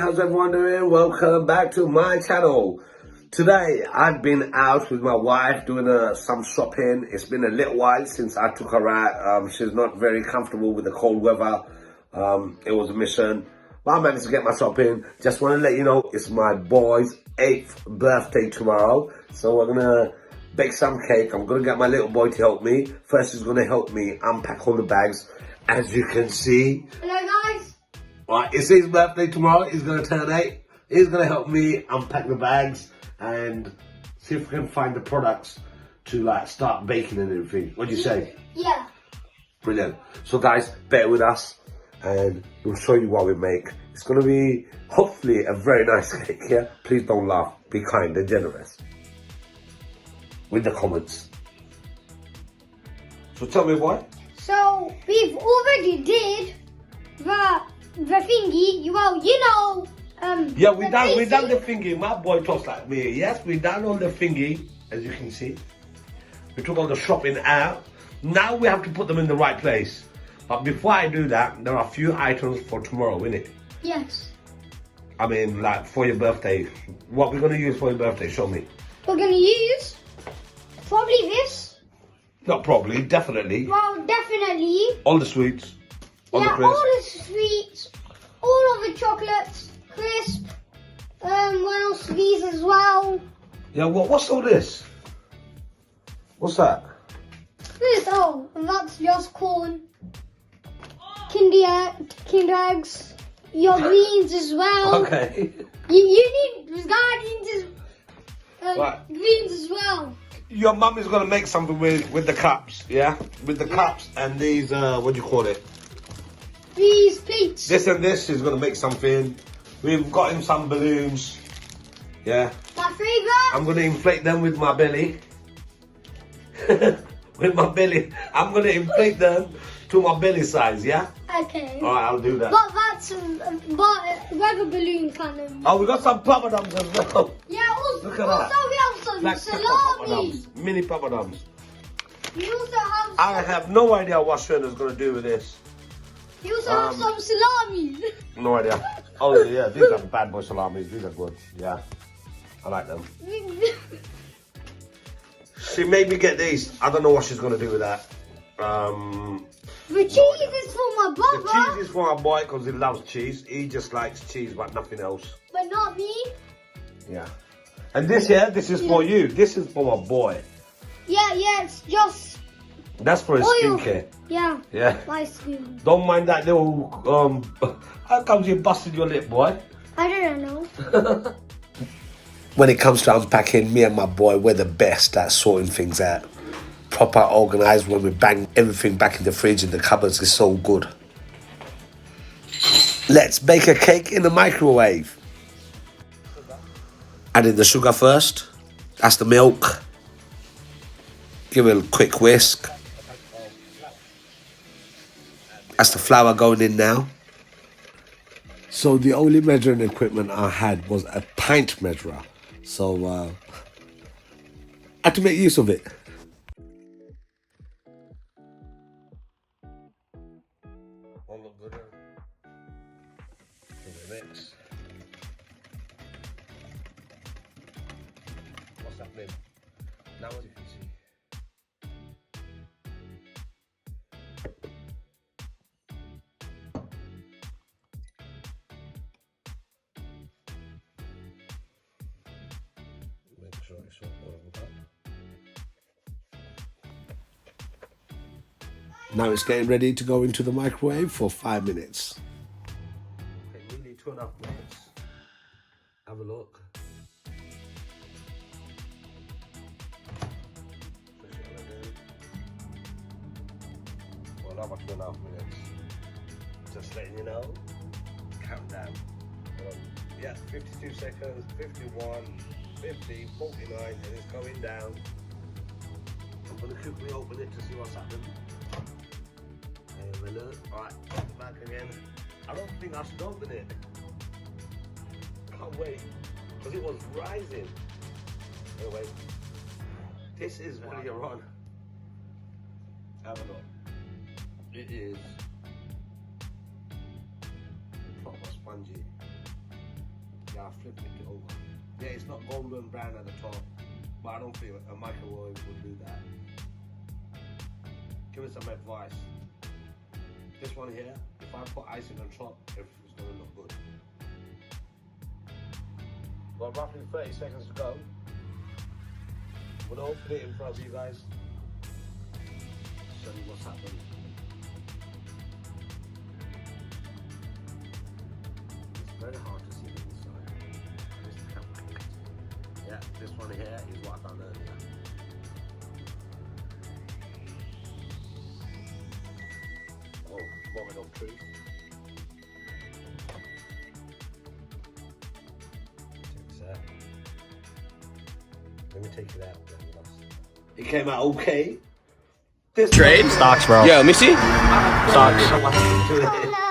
how's everyone doing? Welcome back to my channel. Today I've been out with my wife doing some shopping. It's been a little while since I took her out. She's not very comfortable with the cold weather. It was a mission, but I managed to get my shopping. Just want to let you know it's my boy's 8th birthday tomorrow, so we're gonna bake some cake. I'm gonna get my little boy to help me. First he's gonna help me unpack all the bags. As you can see, hello guys. Right, it's his birthday tomorrow. He's going to turn 8. He's going to help me unpack the bags and see if we can find the products to like start baking and everything. What do you say? Yeah. Brilliant. So guys, bear with us and we'll show you what we make. It's going to be hopefully a very nice cake, yeah? Please don't laugh. Be kind and generous with the comments. So tell me why. So we've already did the thingy. Well, you know. Yeah, we done the thingy. My boy talks like me. Yes, we done all the thingy, as you can see. We took all the shopping out. Now we have to put them in the right place. But before I do that, there are a few items for tomorrow, innit? Yes. I mean, like for your birthday. What we're gonna use for your birthday? Show me. We're gonna use probably this. Not probably, definitely. Well, definitely. All the sweets. All the all crisps. the sweets, all of the chocolates, crisp. What else? These as well. Yeah, what's all this? What's that? This, oh, and that's just corn. Kinder eggs. Your greens as well. Okay. You need Right. greens as well. Your mum is gonna make something with the cups, yeah? With the cups and these, what do you call it? These plates. This and this is gonna make something. We've got him some balloons, yeah? My favourite. I'm gonna inflate them with my belly. With my belly. I'm gonna inflate them to my belly size, yeah? Okay. Alright, I'll do that. But that's rubber balloon kind of. Oh, we got some papadums as well. Yeah, also, Look at that. we have some Like salami. papadums, mini papadums. We also have I have no idea what Shrena's gonna do with this. we also have some salami. No idea. Oh yeah, these are bad boy salamis. These are good. Yeah, I like them. She made me get these. I don't know what she's gonna do with that. The cheese is for my brother. The cheese is for my boy because he loves cheese. He just likes cheese, but nothing else. But not me. Yeah. And this here, this is for you. This is for my boy. Yeah, it's just That's for his oil. skincare. Yeah. Yeah. My skin. Don't mind that little. How comes you busted your lip, boy? I don't know. When it comes to unpacking, me and my boy, we're the best at sorting things out. Proper organised. When we bang everything back in the fridge and the cupboards is so good. Let's bake a cake in the microwave. Add in the sugar first. That's the milk. Give it a quick whisk. That's the flour going in now. So the only measuring equipment I had was a pint measurer. So I had to make use of it. All look good. Give it a mix. What's happening? Now as you can see. Make sure it's all oiled up. Now it's getting ready to go into the microwave for 5 minutes. Okay, nearly 2.5 minutes. Have a look. Well, about 2.5 minutes. Just letting you know. Countdown. Yeah, 52 seconds, 51, 50, 49, and it's going down. I'm going to quickly open it to see what's happening. Have a look. Alright, back again. I don't think I should open it. Can't wait, because it was rising. Anyway, this is earlier on. Have a look. It is proper spongy. I flipped it over. Yeah, it's not golden brown at the top, but I don't feel a microwave would do that. Give me some advice. This one here, if I put icing on top, it's gonna look good. Got roughly 30 seconds to go. I'm gonna open it in front of you guys. Show you what's happening. It's very hard to see the inside. Yeah, this one here is what I found earlier. Oh, moment of truth. Check this out. Let me take it out. It came out okay. This Trade? Stocks, bro. Yo, let me see. Stocks. Oh, no.